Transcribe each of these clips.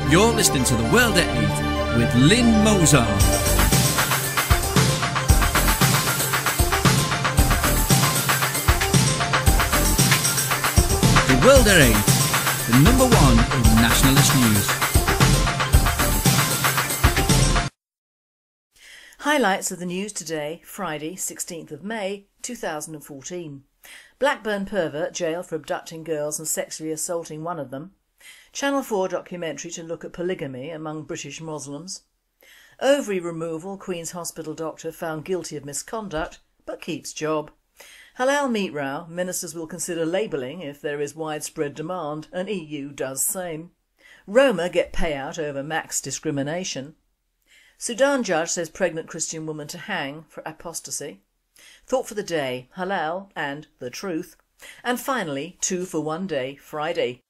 You're listening to The World at 8 with Lynn Mozart. The World at 8, the number one in nationalist news. Highlights of the news today, Friday 16th of May 2014. Blackburn pervert jailed for abducting girls and sexually assaulting one of them. Channel 4 documentary to look at polygamy among British Muslims. Ovary removal, Queen's Hospital doctor found guilty of misconduct but keeps job. Halal meat row, ministers will consider labelling if there is widespread demand and EU does same. Roma get payout over max discrimination. Sudan judge says pregnant Christian woman to hang for apostasy. Thought for the day, halal and the truth. And finally, 2 for 1 day, Friday.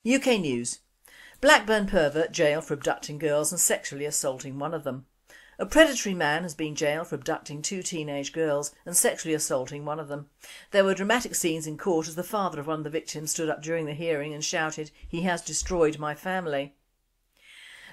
UK News. Blackburn pervert jailed for abducting girls and sexually assaulting one of them. A predatory man has been jailed for abducting 2 teenage girls and sexually assaulting one of them. There were dramatic scenes in court as the father of one of the victims stood up during the hearing and shouted, "He has destroyed my family."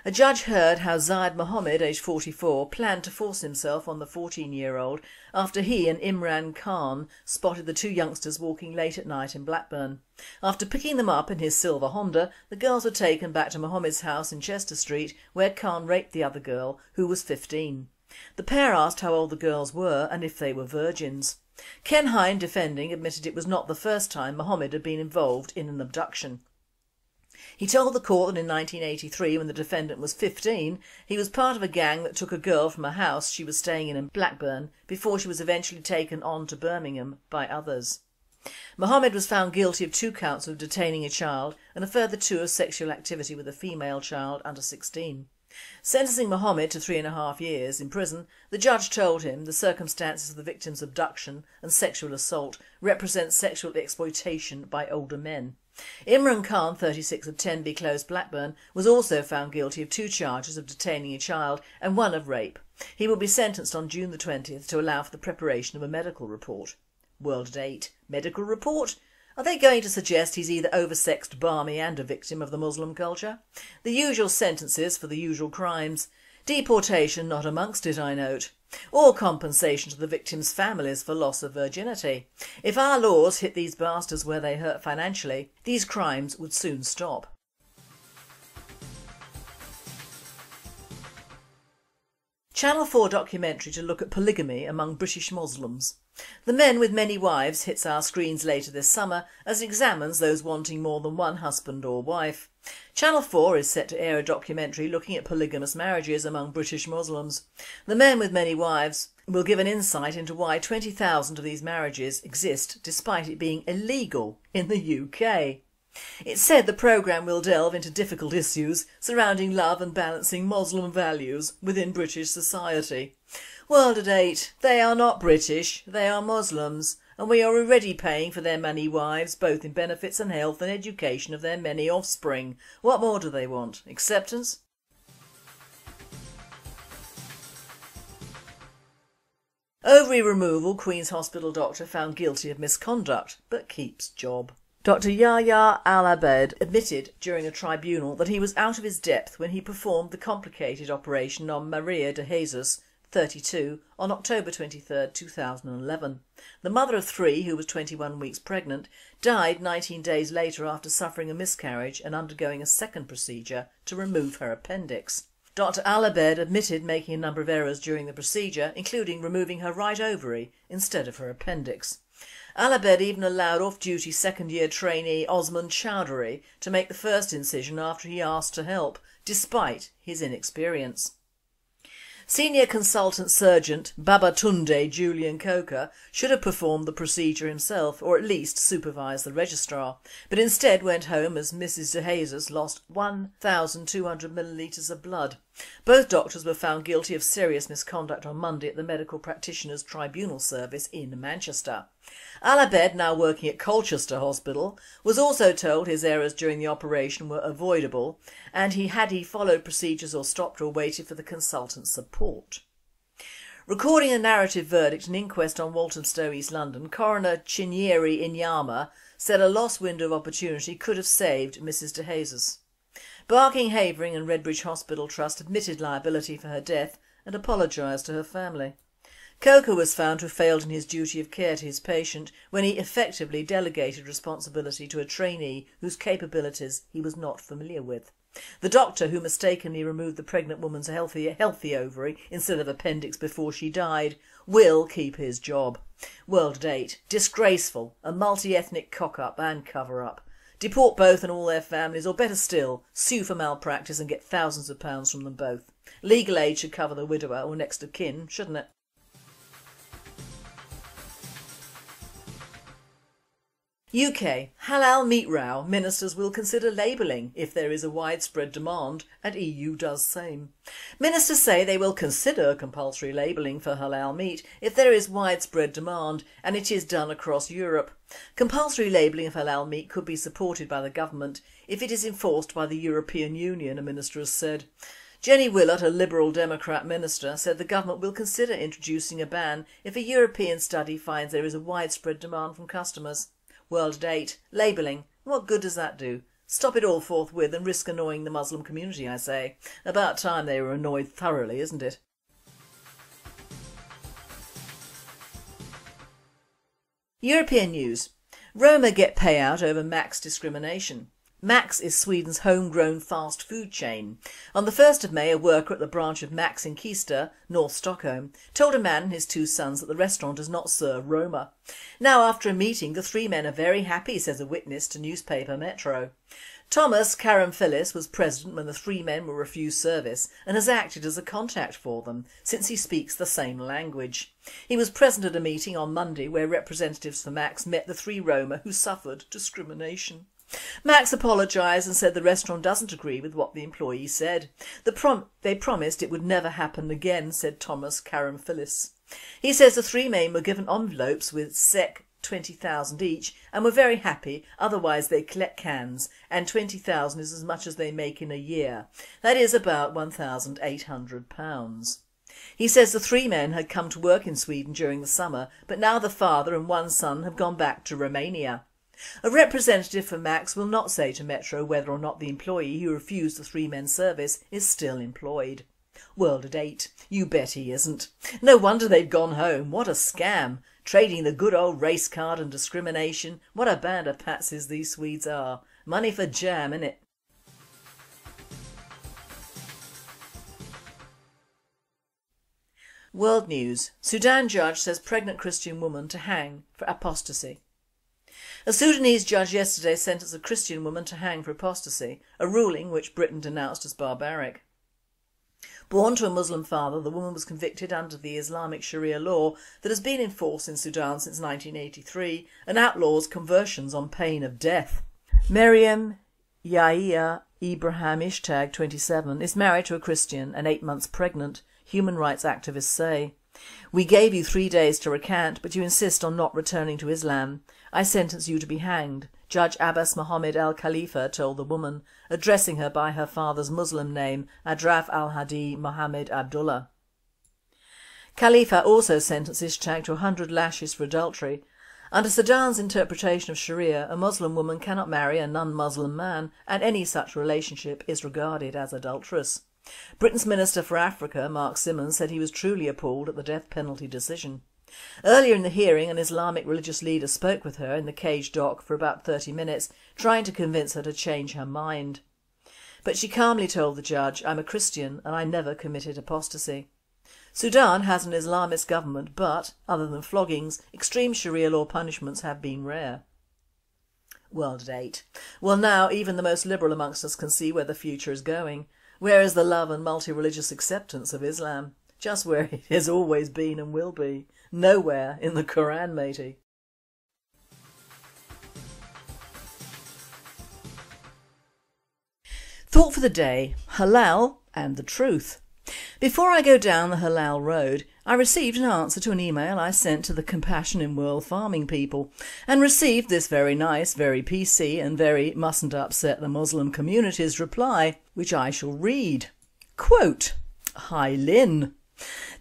A judge heard how Zayed Mohammed, aged 44, planned to force himself on the 14-year-old after he and Imran Khan spotted the 2 youngsters walking late at night in Blackburn. After picking them up in his silver Honda, the girls were taken back to Mohammed's house in Chester Street, where Khan raped the other girl, who was 15. The pair asked how old the girls were and if they were virgins. Ken Hine, defending, admitted it was not the first time Mohammed had been involved in an abduction. He told the court that in 1983, when the defendant was 15, he was part of a gang that took a girl from a house she was staying in Blackburn before she was eventually taken on to Birmingham by others. Mohammed was found guilty of 2 counts of detaining a child and a further 2 of sexual activity with a female child under 16. Sentencing Mohammed to 3.5 years in prison, the judge told him the circumstances of the victim's abduction and sexual assault represent sexual exploitation by older men. Imran Khan, 36, of Tenby Close, Blackburn, was also found guilty of 2 charges of detaining a child and 1 of rape. He will be sentenced on June the 20th to allow for the preparation of a medical report. World at 8. Medical report? Are they going to suggest he's either oversexed, balmy and a victim of the Muslim culture? The usual sentences for the usual crimes. Deportation not amongst it, I note. Or compensation to the victims' families for loss of virginity. If our laws hit these bastards where they hurt financially, these crimes would soon stop. Channel 4 documentary to look at polygamy among British Muslims. The Men with Many Wives hits our screens later this summer as it examines those wanting more than one husband or wife. Channel 4 is set to air a documentary looking at polygamous marriages among British Muslims. The Men with Many Wives will give an insight into why 20,000 of these marriages exist despite it being illegal in the UK. It's said the programme will delve into difficult issues surrounding love and balancing Muslim values within British society. World at 8. They are not British, they are Muslims, and we are already paying for their many wives, both in benefits and health and education of their many offspring. What more do they want? Acceptance? Ovary removal, Queen's Hospital doctor found guilty of misconduct, but keeps job. Dr Yahya Al-Abed admitted during a tribunal that he was out of his depth when he performed the complicated operation on Maria de Jesus, 32, on October 23, 2011. The mother of 3, who was 21 weeks pregnant, died 19 days later after suffering a miscarriage and undergoing a second procedure to remove her appendix. Dr Al-Abed admitted making a number of errors during the procedure, including removing her right ovary instead of her appendix. Al-Abed even allowed off-duty second-year trainee Osman Chowdhury to make the first incision after he asked to help, despite his inexperience. Senior consultant surgeon Babatunde Julian Coker should have performed the procedure himself, or at least supervised the registrar, but instead went home as Mrs de Jesus lost 1,200 millilitres of blood. Both doctors were found guilty of serious misconduct on Monday at the Medical Practitioners Tribunal Service in Manchester. Al-Abed, now working at Colchester Hospital, was also told his errors during the operation were avoidable and had he followed procedures or stopped or waited for the consultant's support. Recording a narrative verdict in an inquest on Walthamstow, East London, coroner Chinyere Inyama said a lost window of opportunity could have saved Mrs de Jesus. Barking Havering and Redbridge Hospital Trust admitted liability for her death and apologised to her family. Coker was found to have failed in his duty of care to his patient when he effectively delegated responsibility to a trainee whose capabilities he was not familiar with. The doctor who mistakenly removed the pregnant woman's healthy ovary instead of appendix before she died will keep his job. World at 8. Disgraceful, a multi-ethnic cock-up and cover-up. Deport both and all their families, or better still, sue for malpractice and get thousands of pounds from them both. Legal aid should cover the widower or next of kin, shouldn't it? UK. Halal meat row. Ministers will consider labelling if there is a widespread demand, and EU does same. Ministers say they will consider compulsory labelling for halal meat if there is widespread demand and it is done across Europe. Compulsory labelling of halal meat could be supported by the government if it is enforced by the European Union, a minister has said. Jenny Willott, a Liberal Democrat minister, said the government will consider introducing a ban if a European study finds there is a widespread demand from customers. World at 8. Labelling. What good does that do? Stop it all forthwith and risk annoying the Muslim community, I say. About time they were annoyed thoroughly, isn't it? European news. Roma get payout over Max discrimination. Max is Sweden's homegrown fast food chain. On the 1st of May, a worker at the branch of Max in Kista, North Stockholm, told a man and his 2 sons that the restaurant does not serve Roma. Now, after a meeting, the 3 men are very happy, says a witness to newspaper Metro. Thomas Karamfilis was president when the 3 men were refused service and has acted as a contact for them since he speaks the same language. He was present at a meeting on Monday where representatives for Max met the 3 Roma who suffered discrimination. Max apologised and said the restaurant doesn't agree with what the employee said. They promised it would never happen again, said Thomas Karamfilis. He says the 3 men were given envelopes with Sek 20,000 each and were very happy, otherwise they collect cans, and 20,000 is as much as they make in a year. That is about £1,800. He says the 3 men had come to work in Sweden during the summer, but now the father and 1 son have gone back to Romania. A representative for Max will not say to Metro whether or not the employee who refused the 3 men's service is still employed. World at 8. You bet he isn't. No wonder they've gone home. What a scam. Trading the good old race card and discrimination. What a band of patsies these Swedes are. Money for jam, innit? World news. Sudan judge says pregnant Christian woman to hang for apostasy. A Sudanese judge yesterday sentenced a Christian woman to hang for apostasy, a ruling which Britain denounced as barbaric. Born to a Muslim father, the woman was convicted under the Islamic Sharia law that has been in force in Sudan since 1983 and outlaws conversions on pain of death. Maryam Yahya Ibrahim Ishtag, 27, is married to a Christian and 8 months pregnant, human rights activists say. We gave you 3 days to recant, but you insist on not returning to Islam. I sentence you to be hanged, Judge Abbas Mohammed al-Khalifa told the woman, addressing her by her father's Muslim name, Adraf al-Hadi Mohammed Abdullah. Khalifa also sentenced Ishtag to 100 lashes for adultery. Under Sudan's interpretation of Sharia, a Muslim woman cannot marry a non-Muslim man, and any such relationship is regarded as adulterous. Britain's Minister for Africa, Mark Simmons, said he was truly appalled at the death penalty decision. Earlier in the hearing, an Islamic religious leader spoke with her in the cage dock for about 30 minutes, trying to convince her to change her mind. But she calmly told the judge, I'm a Christian and I never committed apostasy. Sudan has an Islamist government, but, other than floggings, extreme Sharia law punishments have been rare. World at 8. Well, now even the most liberal amongst us can see where the future is going. Where is the love and multi-religious acceptance of Islam? Just where it has always been and will be. Nowhere in the Quran, matey. Thought for the day: Halal and the truth. Before I go down the halal road, I received an answer to an email I sent to the Compassion in World Farming people, and received this very nice, very PC and very mustn't upset the Muslim community's reply, which I shall read. Quote, Hi Lynn.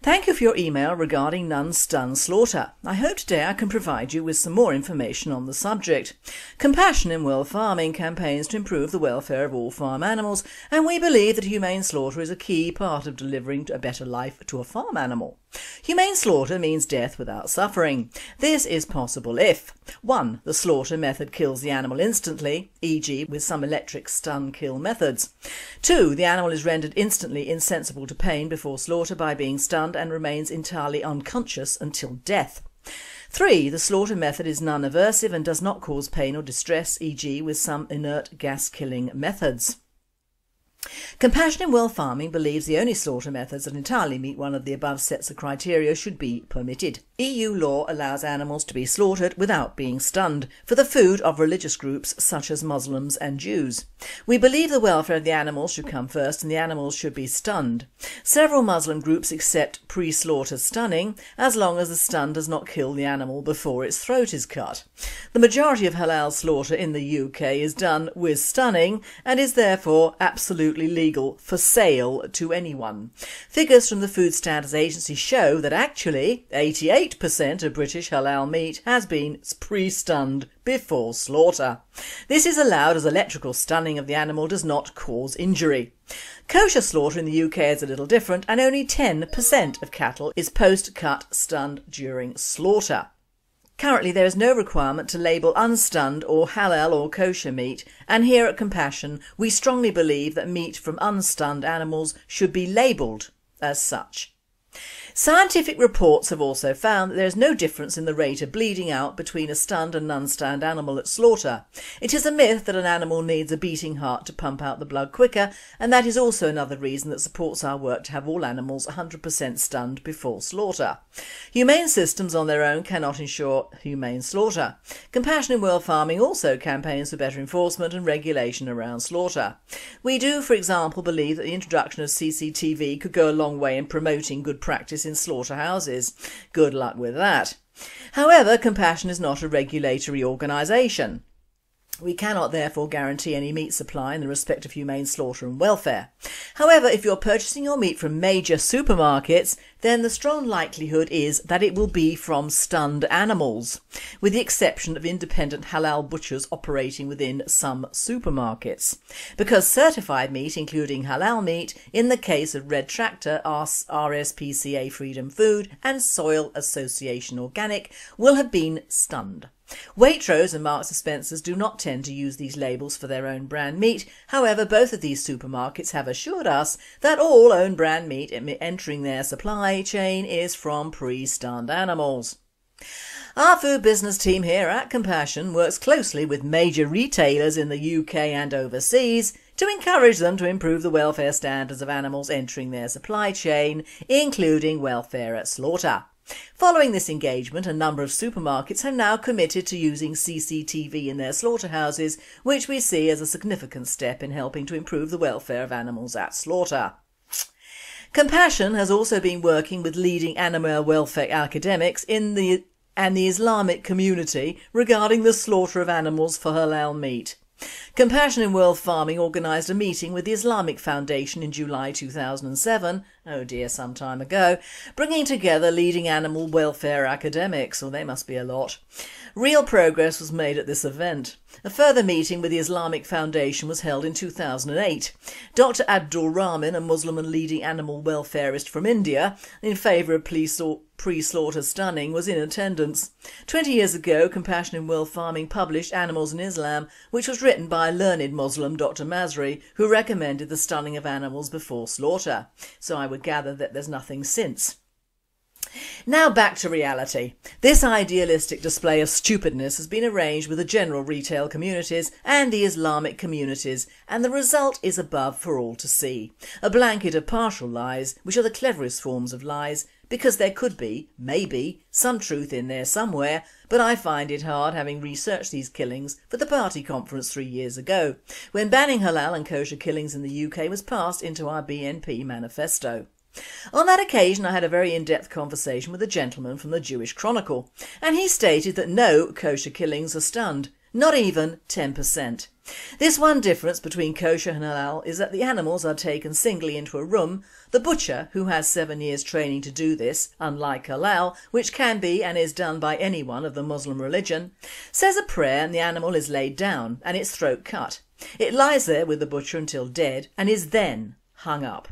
Thank you for your email regarding non-stun slaughter. I hope today I can provide you with some more information on the subject. Compassion in World Farming campaigns to improve the welfare of all farm animals, and we believe that humane slaughter is a key part of delivering a better life to a farm animal. Humane slaughter means death without suffering. This is possible if 1. The slaughter method kills the animal instantly, e.g. with some electric stun kill methods. 2. The animal is rendered instantly insensible to pain before slaughter by being stunned and remains entirely unconscious until death. 3. The slaughter method is non-aversive and does not cause pain or distress, e.g. with some inert gas killing methods. Compassion in World Farming believes the only slaughter methods that entirely meet one of the above sets of criteria should be permitted. EU law allows animals to be slaughtered without being stunned for the food of religious groups such as Muslims and Jews. We believe the welfare of the animals should come first and the animals should be stunned. Several Muslim groups accept pre-slaughter stunning as long as the stun does not kill the animal before its throat is cut. The majority of halal slaughter in the UK is done with stunning and is therefore absolutely legal for sale to anyone. Figures from the Food Standards Agency show that actually 88% of British halal meat has been pre-stunned before slaughter. This is allowed as electrical stunning of the animal does not cause injury. Kosher slaughter in the UK is a little different and only 10% of cattle is post-cut stunned during slaughter. Currently there is no requirement to label unstunned or halal or kosher meat, and here at Compassion we strongly believe that meat from unstunned animals should be labelled as such. Scientific reports have also found that there is no difference in the rate of bleeding out between a stunned and non-stunned animal at slaughter. It is a myth that an animal needs a beating heart to pump out the blood quicker, and that is also another reason that supports our work to have all animals 100% stunned before slaughter. Humane systems on their own cannot ensure humane slaughter. Compassion in World Farming also campaigns for better enforcement and regulation around slaughter. We do, for example, believe that the introduction of CCTV could go a long way in promoting good practice in slaughterhouses. Good luck with that. However, Compassion is not a regulatory organisation. We cannot therefore guarantee any meat supply in the respect of humane slaughter and welfare. However, if you're purchasing your meat from major supermarkets, then the strong likelihood is that it will be from stunned animals, with the exception of independent halal butchers operating within some supermarkets. Because certified meat, including halal meat, in the case of Red Tractor, RSPCA Freedom Food and Soil Association Organic, will have been stunned. Waitrose and Marks & Spencers do not tend to use these labels for their own brand meat. However, both of these supermarkets have assured us that all own brand meat entering their supply chain is from pre-stunned animals. Our food business team here at Compassion works closely with major retailers in the UK and overseas to encourage them to improve the welfare standards of animals entering their supply chain, including welfare at slaughter. Following this engagement, a number of supermarkets have now committed to using CCTV in their slaughterhouses, which we see as a significant step in helping to improve the welfare of animals at slaughter. Compassion has also been working with leading animal welfare academics in the Islamic community regarding the slaughter of animals for halal meat. Compassion in World Farming organised a meeting with the Islamic Foundation in July 2007, oh dear, some time ago, bringing together leading animal welfare academics, or they must be a lot. Real progress was made at this event. A further meeting with the Islamic Foundation was held in 2008. Dr. Abdul Rahman, a Muslim and leading animal welfarist from India, in favour of pre-slaughter stunning, was in attendance. 20 years ago, Compassion in World Farming published Animals in Islam, which was written by a learned Muslim, Dr. Masri, who recommended the stunning of animals before slaughter. So I would gather that there's nothing since. Now back to reality. This idealistic display of stupidness has been arranged with the general retail communities and the Islamic communities, and the result is above for all to see. A blanket of partial lies, which are the cleverest forms of lies, because there could be, maybe, some truth in there somewhere, but I find it hard, having researched these killings for the party conference 3 years ago, when banning halal and kosher killings in the UK was passed into our BNP manifesto. On that occasion I had a very in-depth conversation with a gentleman from the Jewish Chronicle, and he stated that no kosher killings are stunned, not even 10%. This one difference between kosher and halal is that the animals are taken singly into a room. The butcher, who has 7 years training to do this, unlike halal, which can be and is done by anyone of the Muslim religion, says a prayer and the animal is laid down and its throat cut. It lies there with the butcher until dead and is then hung up.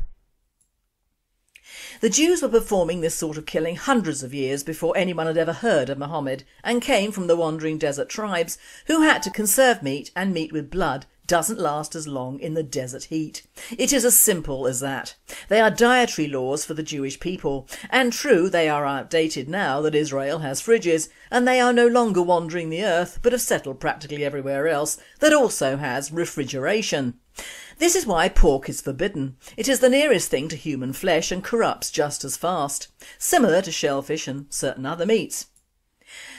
The Jews were performing this sort of killing hundreds of years before anyone had ever heard of Muhammad, and came from the wandering desert tribes who had to conserve meat, and meat with blood doesn't last as long in the desert heat. It is as simple as that. They are dietary laws for the Jewish people, and true, they are outdated now that Israel has fridges and they are no longer wandering the earth but have settled practically everywhere else that also has refrigeration. This is why pork is forbidden. It is the nearest thing to human flesh and corrupts just as fast, similar to shellfish and certain other meats.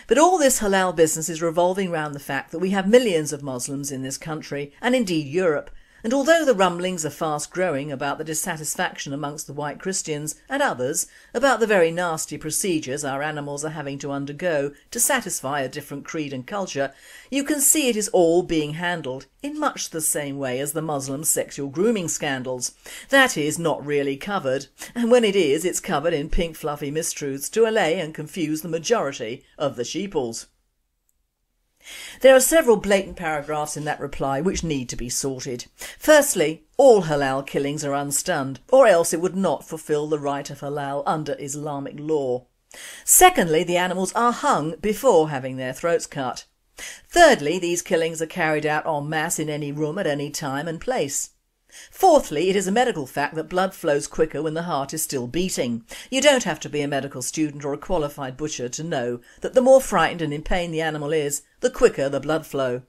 But all this halal business is revolving around the fact that we have millions of Muslims in this country and indeed Europe, and although the rumblings are fast growing about the dissatisfaction amongst the white Christians and others about the very nasty procedures our animals are having to undergo to satisfy a different creed and culture, you can see it is all being handled in much the same way as the Muslim sexual grooming scandals. That is not really covered, and when it is, it's covered in pink fluffy mistruths to allay and confuse the majority of the sheeples. There are several blatant paragraphs in that reply which need to be sorted. Firstly, all halal killings are unstunned, or else it would not fulfil the right of halal under Islamic law. Secondly, the animals are hung before having their throats cut. Thirdly, these killings are carried out en masse in any room at any time and place. Fourthly, it is a medical fact that blood flows quicker when the heart is still beating. You don't have to be a medical student or a qualified butcher to know that the more frightened and in pain the animal is, the quicker the blood flow.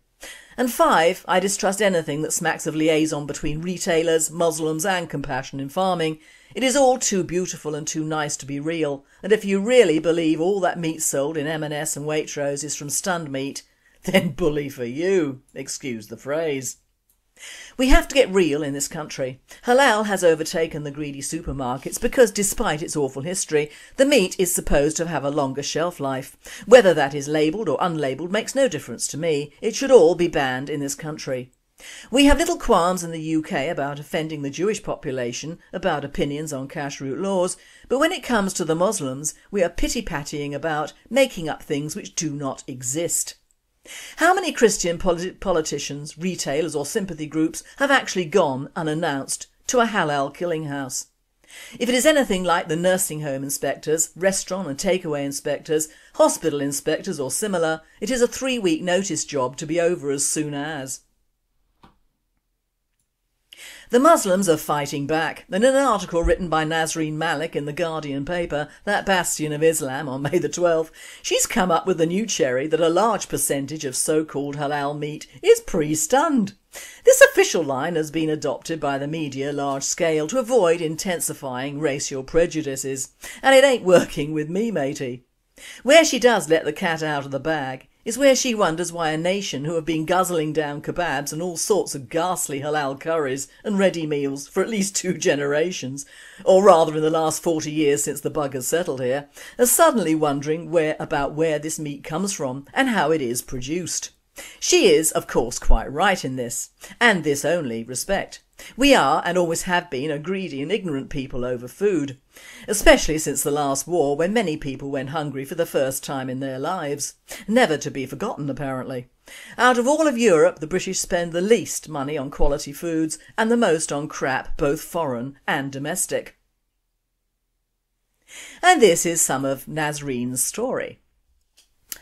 And 5, I distrust anything that smacks of liaison between retailers, Muslims and compassion in farming. It is all too beautiful and too nice to be real, and if you really believe all that meat sold in M&S and Waitrose is from stunned meat, then bully for you, excuse the phrase. We have to get real in this country. Halal has overtaken the greedy supermarkets because, despite its awful history, the meat is supposed to have a longer shelf life. Whether that is labelled or unlabelled makes no difference to me. It should all be banned in this country. We have little qualms in the UK about offending the Jewish population, about opinions on kashrut laws, but when it comes to the Muslims, we are pity-pattying about making up things which do not exist. How many Christian politicians, retailers or sympathy groups have actually gone unannounced to a halal killing house? If it is anything like the nursing home inspectors, restaurant and takeaway inspectors, hospital inspectors or similar, it is a 3-week notice job to be over as soon as. The Muslims are fighting back, and in an article written by Nasreen Malik in the Guardian paper, that bastion of Islam, on May the 12th, she's come up with the new cherry that a large percentage of so-called halal meat is pre-stunned. This official line has been adopted by the media large scale to avoid intensifying racial prejudices, and it ain't working with me, matey. Where she does let the cat out of the bag is where she wonders why a nation who have been guzzling down kebabs and all sorts of ghastly halal curries and ready meals for at least 2 generations, or rather in the last 40 years since the buggers settled here, are suddenly wondering about where this meat comes from and how it is produced. She is, of course, quite right in this, and this only respect. We are, and always have been, a greedy and ignorant people over food, especially since the last war when many people went hungry for the first time in their lives. Never to be forgotten, apparently. Out of all of Europe, the British spend the least money on quality foods and the most on crap, both foreign and domestic. And this is some of Nasreen's story.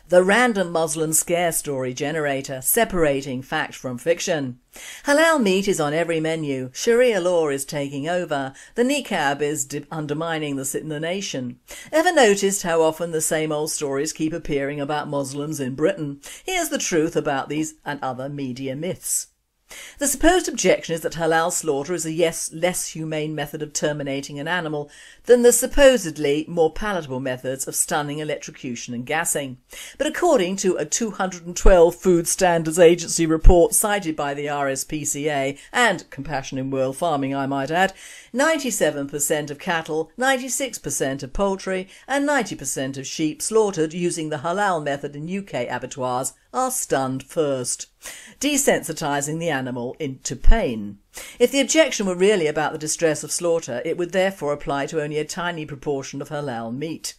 The random Muslim scare story generator, separating fact from fiction. Halal meat is on every menu, Sharia law is taking over, the niqab is undermining the nation. Ever noticed how often the same old stories keep appearing about Muslims in Britain? Here's the truth about these and other media myths. The supposed objection is that halal slaughter is a less humane method of terminating an animal than the supposedly more palatable methods of stunning, electrocution and gassing. But according to a 212 Food Standards Agency report cited by the RSPCA and Compassion in World Farming, I might add, 97% of cattle, 96% of poultry and 90% of sheep slaughtered using the halal method in UK abattoirs are stunned first, desensitising the animal into pain. If the objection were really about the distress of slaughter, it would therefore apply to only a tiny proportion of halal meat.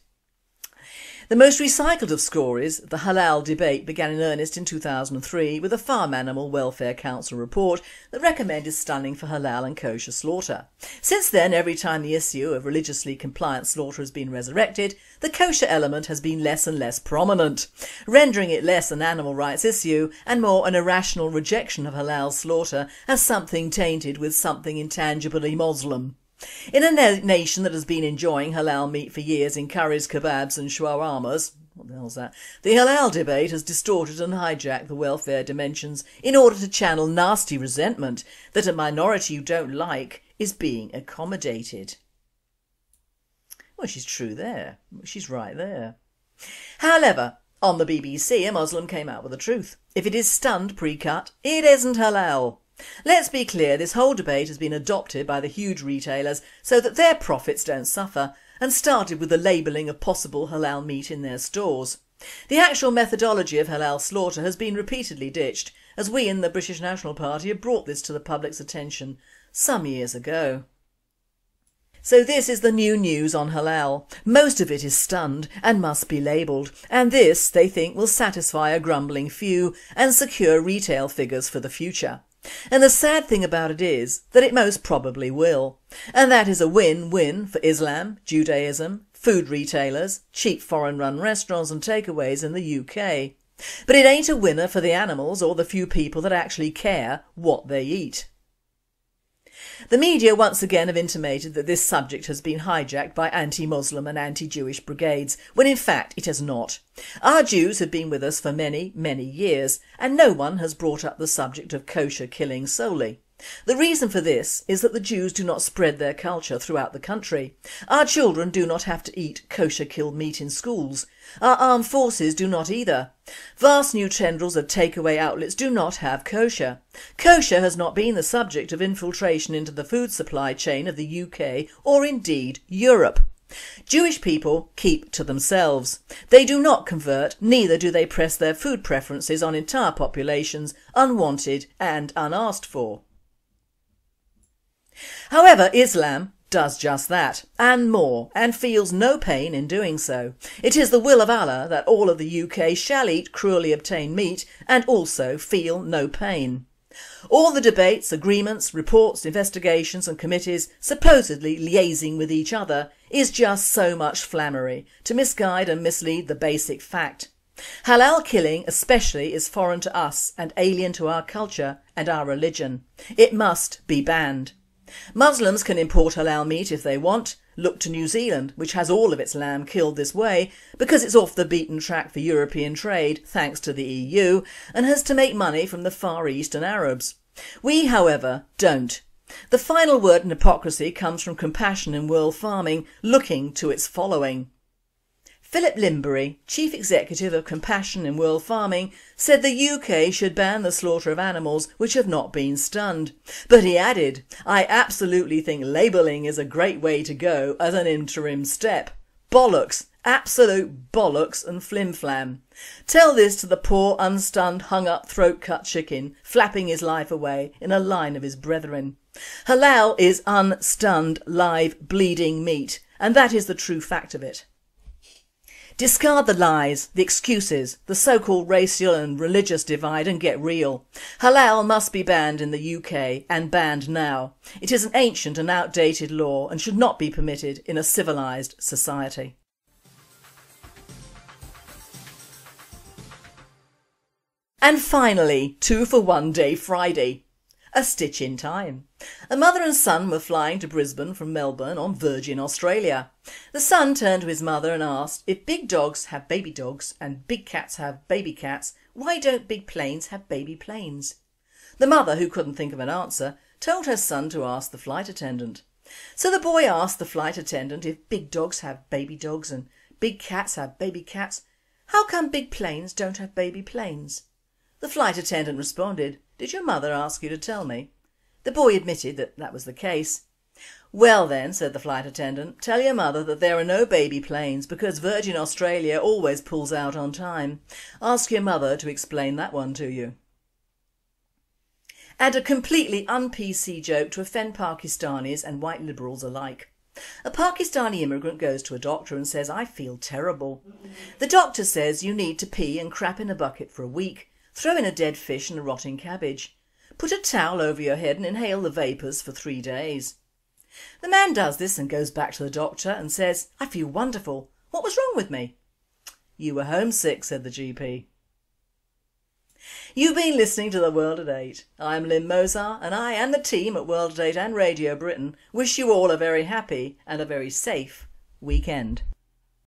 The most recycled of stories, the halal debate, began in earnest in 2003 with a Farm Animal Welfare Council report that recommended stunning for halal and kosher slaughter. Since then, every time the issue of religiously compliant slaughter has been resurrected, the kosher element has been less and less prominent, rendering it less an animal rights issue and more an irrational rejection of halal slaughter as something tainted with something intangibly Muslim. In a nation that has been enjoying halal meat for years in curries, kebabs and shawarmas, what the hell's that? The halal debate has distorted and hijacked the welfare dimensions in order to channel nasty resentment that a minority you don't like is being accommodated. Well, she's true there. She's right there. However, on the BBC, a Muslim came out with the truth. If it is stunned pre-cut, it isn't halal. Let's be clear, this whole debate has been adopted by the huge retailers so that their profits don't suffer, and started with the labelling of possible halal meat in their stores. The actual methodology of halal slaughter has been repeatedly ditched, as we in the British National Party have brought this to the public's attention some years ago. So this is the new news on halal. Most of it is stunned and must be labelled, and this, they think, will satisfy a grumbling few and secure retail figures for the future. And the sad thing about it is that it most probably will. And that is a win-win for Islam, Judaism, food retailers, cheap foreign-run restaurants and takeaways in the UK. But it ain't a winner for the animals or the few people that actually care what they eat. The media once again have intimated that this subject has been hijacked by anti-Muslim and anti-Jewish brigades, when in fact it has not. Our Jews have been with us for many, many years, and no one has brought up the subject of kosher killing solely. The reason for this is that the Jews do not spread their culture throughout the country. Our children do not have to eat kosher killed meat in schools. Our armed forces do not either. Vast new tendrils of takeaway outlets do not have kosher. Kosher has not been the subject of infiltration into the food supply chain of the UK or indeed Europe. Jewish people keep to themselves. They do not convert, neither do they press their food preferences on entire populations, unwanted and unasked for. However, Islam does just that, and more, and feels no pain in doing so. It is the will of Allah that all of the UK shall eat cruelly obtained meat and also feel no pain. All the debates, agreements, reports, investigations and committees supposedly liaising with each other is just so much flammery to misguide and mislead the basic fact. Halal killing especially is foreign to us and alien to our culture and our religion. It must be banned. Muslims can import halal meat if they want. Look to New Zealand, which has all of its lamb killed this way because it's off the beaten track for European trade thanks to the EU and has to make money from the Far East and Arabs. We, however, don't. The final word in hypocrisy comes from Compassion in World Farming, looking to its following. Philip Lymbery, Chief Executive of Compassion in World Farming, said the UK should ban the slaughter of animals which have not been stunned. But he added, "I absolutely think labelling is a great way to go as an interim step. Bollocks, absolute bollocks and flim flam. Tell this to the poor unstunned hung up throat cut chicken flapping his life away in a line of his brethren. Halal is unstunned live bleeding meat, and that is the true fact of it. Discard the lies, the excuses, the so-called racial and religious divide and get real. Halal must be banned in the UK and banned now. It is an ancient and outdated law and should not be permitted in a civilised society." And finally, 2 for 1 day Friday. A stitch in time. A mother and son were flying to Brisbane from Melbourne on Virgin Australia. The son turned to his mother and asked, if big dogs have baby dogs and big cats have baby cats, why don't big planes have baby planes? The mother, who couldn't think of an answer, told her son to ask the flight attendant. So the boy asked the flight attendant if big dogs have baby dogs and big cats have baby cats, how come big planes don't have baby planes? The flight attendant responded, "Did your mother ask you to tell me?" The boy admitted that that was the case. Well then, said the flight attendant, tell your mother that there are no baby planes because Virgin Australia always pulls out on time. Ask your mother to explain that one to you. Add a completely un-PC joke to offend Pakistanis and white liberals alike. A Pakistani immigrant goes to a doctor and says, I feel terrible. The doctor says you need to pee and crap in a bucket for a week, throw in a dead fish and a rotting cabbage. Put a towel over your head and inhale the vapours for 3 days. The man does this and goes back to the doctor and says, I feel wonderful. What was wrong with me? You were homesick, said the GP. You've been listening to The World at 8. I'm Lynn Mozart and I and the team at World at 8 and Radio Britain wish you all a very happy and a very safe weekend.